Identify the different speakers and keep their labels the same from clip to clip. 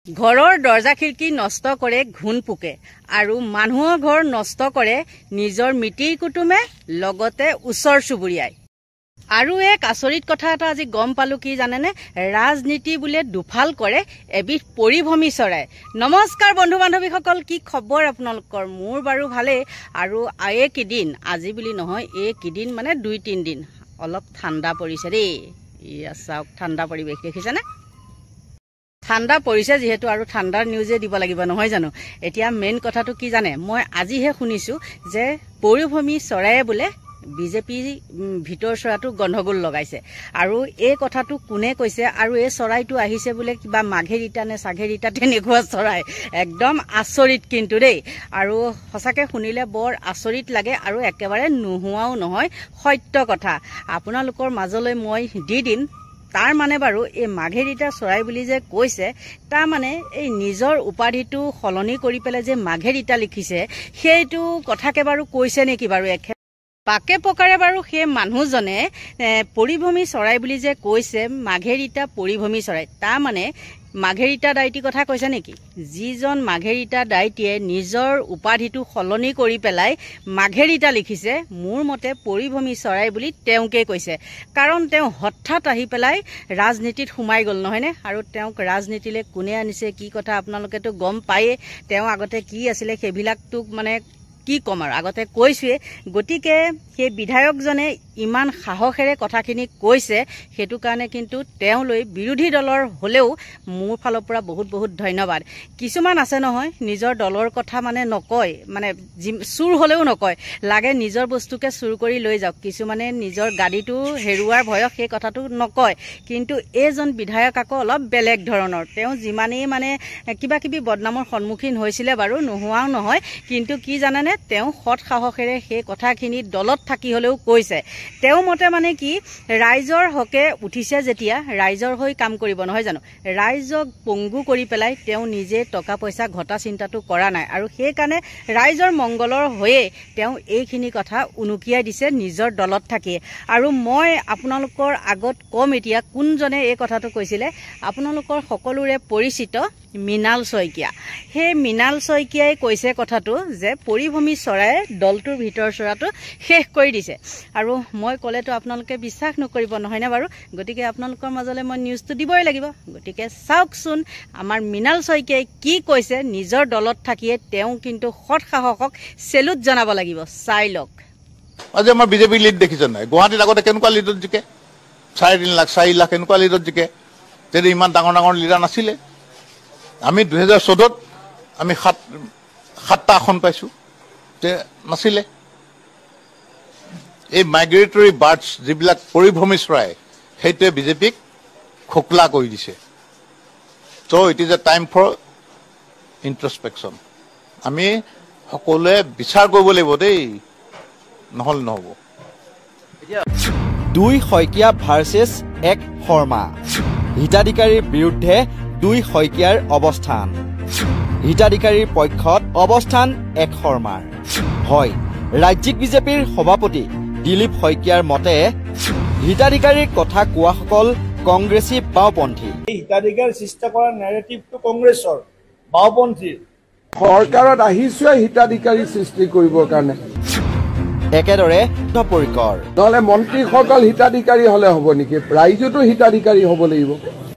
Speaker 1: ঘৰৰ দৰ্জা খিৰিকী নষ্ট কৰে ঘুণ পোকে আৰু মানুহৰ ঘৰ নষ্ট কৰে নিজৰ মিতিৰ কুটুমে লগতে ওচৰ চুবুৰীয়াই। আৰু এক আচৰিত কথা এটা আজি গম পালো কি জানেনে, ৰাজনীতি বুলে দুফাল কৰে এবিধ পৰিভ্ৰমী চৰাই। নমস্কাৰ বন্ধু বান্ধৱীসকল, কি খবৰ আপোনালোকৰ? মোৰ বাৰু ভালেই। আৰু এইকেইদিন, আজি বুলি নহয়, এইকেইদিন মানে 2-3 দিন অলপ ঠাণ্ডা পৰিছে দেই। ইয়া চাওক, ঠাণ্ডা পৰিৱেশ দেখিছেনে? ঠাণ্ডা পৰিছে যিহেতু আৰু ঠাণ্ডাৰ নিউজে দিব লাগিব নহয় জানো। এতিয়া মেইন কথাটো কি জানে, মই আজিহে শুনিছো যে পৰিভ্ৰমী চৰায়ে বোলে বিজেপি ভিতৰ চৰাটো গন্ধগোল লগাইছে। আৰু এই কথাটো কোনে কৈছে, আৰু এই চৰাইটো আহিছে বোলে কিবা মাঘেৰিটা নে চাঘেৰিটা তেনেকুৱা চৰাই। একদম আচৰিত কিন্তু দেই। আৰু সঁচাকৈ শুনিলে বৰ আচৰিত লাগে আৰু একেবাৰে নোহোৱাও নহয়, সত্য কথা। আপোনালোকৰ মাজলৈ মই দি দিম। তাৰ মানে বাৰু এই মাঘেৰিটা চৰাই বুলি যে কৈছে, তাৰ মানে এই নিজৰ উপাধিটো সলনি কৰি পেলাই যে মাঘেৰিটা লিখিছে, সেইটো কথাকে বাৰু কৈছে নেকি বাৰু? পাকে পকাৰে বাৰু সেই মানুহজনে পৰিভ্ৰমী চৰাই বুলি যে কৈছে, মাঘেৰিটা পৰিভ্ৰমী চৰাই, তাৰ মানে মাঘেৰিটা দাইটিৰ কথা কৈছে নেকি? যিজন মাঘেৰিটা দাইটিয়ে নিজৰ উপাধিটো সলনি কৰি পেলাই মাঘেৰিটা লিখিছে, মোৰ মতে পৰিভ্ৰমী চৰাই বুলি তেওঁকে কৈছে। কাৰণ তেওঁ হঠাৎ আহি পেলাই ৰাজনীতিত সোমাই গ'ল নহয়নে? আৰু তেওঁক ৰাজনীতিলৈ কোনে আনিছে, কি কথা আপোনালোকেতো গম পায়েই। তেওঁ আগতে কি আছিলে সেইবিলাকতো মানে কি ক'ম আৰু, আগতে কৈছোৱে। গতিকে সেই বিধায়কজনে ইমান সাহসেৰে কথাখিনি কৈছে, সেইটো কাৰণে কিন্তু তেওঁলৈ বিৰোধী দলৰ হ'লেও মোৰ ফালৰ পৰা বহুত বহুত ধন্যবাদ। কিছুমান আছে নহয়, নিজৰ দলৰ কথা মানে নকয়, মানে চুৰ হ'লেও নকয়, লাগে নিজৰ বস্তুকে চুৰ কৰি লৈ যাওক। কিছুমানে নিজৰ গাড়ীটো হেৰুৱাৰ ভয়ত সেই কথাটো নকয়। কিন্তু এইজন বিধায়ক আকৌ অলপ বেলেগ ধৰণৰ। তেওঁ যিমানেই মানে কিবা কিবি বদনামৰ সন্মুখীন হৈছিলে বাৰু, নোহোৱাও নহয়, কিন্তু কি জানেনে, তেওঁ সৎ সাহসেৰে সেই কথাখিনি দলত থাকি হ'লেও কৈছে। তেওঁ মতে মানে কি, ৰাইজৰ হকে উঠিছে যেতিয়া ৰাইজৰ হৈ কাম কৰিব নহয় জানো। ৰাইজক পংগু কৰি পেলাই তেওঁ নিজে টকা পইচা ঘটা চিন্তাটো কৰা নাই, আৰু সেইকাৰণে ৰাইজৰ মংগলৰ হৈয়ে তেওঁ এইখিনি কথা উনুকিয়াই দিছে নিজৰ দলত থাকি। আৰু মই আপোনালোকৰ আগত কম এতিয়া কোনজনে এই কথাটো কৈছিলে। আপোনালোকৰ সকলোৰে পৰিচিত মৃণাল শইকীয়া। সেই মৃণাল শইকীয়াই কৈছে কথাটো যে পৰিভ্ৰমী চৰায়ে দলটোৰ ভিতৰ চৰাটো শেষ কৰি দিছে। আৰু মই ক'লেতো আপোনালোকে বিশ্বাস নকৰিব নহয়নে বাৰু। গতিকে আপোনালোকৰ মাজলৈ মই নিউজটো দিবই লাগিব। গতিকে চাওকচোন আমাৰ মৃণাল শইকীয়াই কি কৈছে নিজৰ দলত থাকিয়ে। তেওঁ কিন্তু সৎ সাহসক চেলুট জনাব লাগিব। চাই লওক।
Speaker 2: আজি আমাৰ বিজেপি লিড দেখিছে নাই? গুৱাহাটীত আগতে কেনেকুৱা লিডত জিকে, 3.5 লাখ 4 লাখ এনেকুৱা লিডত জিকে। তেতিয়া ইমান ডাঙৰ ডাঙৰ লিডাৰ নাছিলে। আমি 2014ত আমি 7টা আসন পাইছোঁ, নাছিলে। এই মাইগ্ৰেটৰী বাৰ্ডছ যিবিলাক পৰিভ্ৰমী চৰাই, সেইটোৱে বিজেপিক খোকলা কৰি দিছে। So' it is a time for introspection. আমি সকলোৱে বিচাৰ কৰিব লাগিব দেই, নহ'লে নহ'ব।
Speaker 3: 2 শইকীয়া ভাৰ্চেছ 1 শৰ্মা। হিতাধিকাৰীৰ বিৰুদ্ধে 2 শইকীয়াৰ অৱস্থান। হিতাধিকাৰীৰ পক্ষত অৱস্থান 1 শৰ্মাৰ। হয়, ৰাজ্যিক বিজেপিৰ সভাপতি দিলীপ শইকীয়াৰ মতে হিতাধিকাৰীৰ কথা কোৱাসকল কংগ্ৰেছী বাওপন্থী।
Speaker 4: হিতাধিকাৰ সৃষ্টি কৰা নেৰেটিভটো কংগ্ৰেছৰ বাওপন্থীৰ।
Speaker 5: চৰকাৰত আহিছোৱে হিতাধিকাৰী সৃষ্টি কৰিবৰ কাৰণে।
Speaker 3: একেদৰে পৰিকৰ
Speaker 5: নহ'লে মন্ত্ৰীসকল হিতাধিকাৰী হ'লে হ'ব নেকি? ৰাইজতো হিতাধিকাৰী হ'ব লাগিব।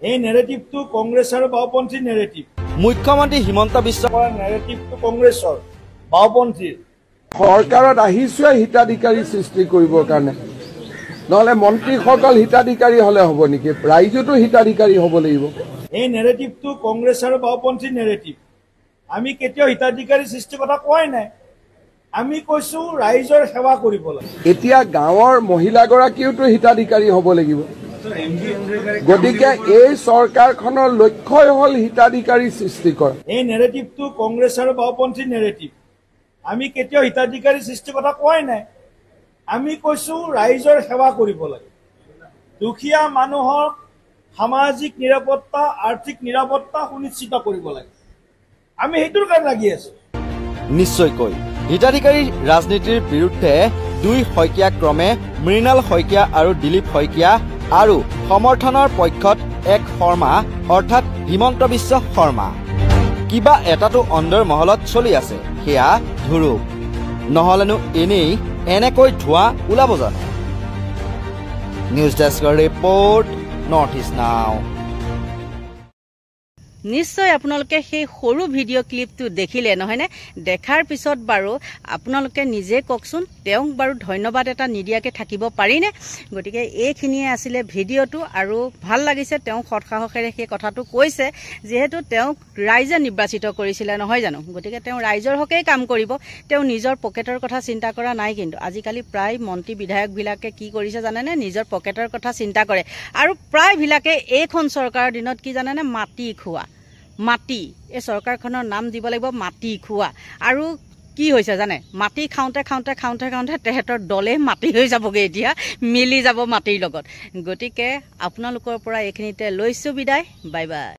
Speaker 4: এই নেৰেটিভটো কংগ্ৰেছৰ বাওপন্থী নেৰেটিভ।
Speaker 3: মুখ্যমন্ত্ৰী হিমন্ত বিশ্ব
Speaker 4: কৰা নেৰেটিভটো কংগ্ৰেছৰ বাওপন্থীৰ।
Speaker 5: চৰকাৰত আহিছোৱে হিতাধিকাৰী সৃষ্টি কৰিবৰ কাৰণে। নহ'লে মন্ত্ৰীসকল হিতাধিকাৰী হ'লে হ'ব নেকি? ৰাইজতো হিতাধিকাৰী হ'ব লাগিব।
Speaker 4: এই নেৰেটিভটো কংগ্ৰেছৰ বাওপন্থী নেৰেটিভ। আমি কেতিয়াও হিতাধিকাৰী সৃষ্টিৰ কথা কোৱাই নাই। আমি কৈছো ৰাইজৰ সেৱা কৰিব লাগে।
Speaker 5: এতিয়া গাঁৱৰ মহিলাগৰাকীওতো হিতাধিকাৰী হ'ব লাগিব। গতিকে এই চৰকাৰখনৰ লক্ষ্যই হ'ল হিতাধিকাৰী সৃষ্টি কৰা।
Speaker 4: এই নেৰেটিভটো কংগ্ৰেছৰ বাওপন্থী নেৰেটিভ। আমি কেতিয়াও হিতাধিকাৰী সৃষ্টিৰ কথা কোৱাই নাই। আমি কৈছো ৰাইজৰ সেৱা কৰিব লাগে। দুখীয়া মানুহৰ সামাজিক নিৰাপত্তা, আৰ্থিক নিৰাপত্তা সুনিশ্চিত কৰিব লাগে। আমি সেইটোৰ কাৰণে লাগি আছো।
Speaker 3: নিশ্চয়কৈ হিতাধিকাৰী ৰাজনীতিৰ বিৰুদ্ধে 2 শইকীয়া ক্ৰমে মৃণাল শইকীয়া আৰু দিলীপ শইকীয়া আৰু সমৰ্থনৰ পক্ষত এক শৰ্মা অৰ্থাৎ হিমন্ত বিশ্ব শৰ্মা। কিবা এটাটো অন্দৰ মহলত চলি আছে, সেয়া ধুৰুপ। নহলেনো এনেই এনেকৈ ধোঁৱা ওলাব জানো? নিউজ ডেস্কৰ ৰিপৰ্ট, নৰ্থ ইষ্ট নাও।
Speaker 1: নিশ্চয় আপোনালোকে সেই সৰু ভিডিঅ' ক্লিপটো দেখিলে নহয়নে? দেখাৰ পিছত বাৰু আপোনালোকে নিজে কওকচোন, তেওঁক বাৰু ধন্যবাদ এটা নিদিয়াকৈ থাকিব পাৰিনে? গতিকে এইখিনিয়ে আছিলে ভিডিঅ'টো, আৰু ভাল লাগিছে তেওঁ সৎসাহসেৰে সেই কথাটো কৈছে, যিহেতু তেওঁক ৰাইজে নিৰ্বাচিত কৰিছিলে নহয় জানো? গতিকে তেওঁ ৰাইজৰ হকেই কাম কৰিব, তেওঁ নিজৰ পকেটৰ কথা চিন্তা কৰা নাই। কিন্তু আজিকালি প্ৰায় মন্ত্ৰী বিধায়কবিলাকে কি কৰিছে জানেনে? নিজৰ পকেটৰ কথা চিন্তা কৰে। আৰু প্ৰায়বিলাকে এইখন চৰকাৰৰ দিনত কি জানেনে? মাটি খোৱা। মাটি, এই চৰকাৰখনৰ নাম দিব লাগিব মাটি খোৱা। আৰু কি হৈছে জানে? মাটি খাওঁতে খাওঁতে খাওঁতে খাওঁতে তেহেঁতৰ দলে মাটি হৈ যাবগৈ, এতিয়া মিলি যাব মাটিৰ লগত। গতিকে আপোনালোকৰ পৰা এইখিনিতে লৈছোঁ বিদায়, বাই বাই।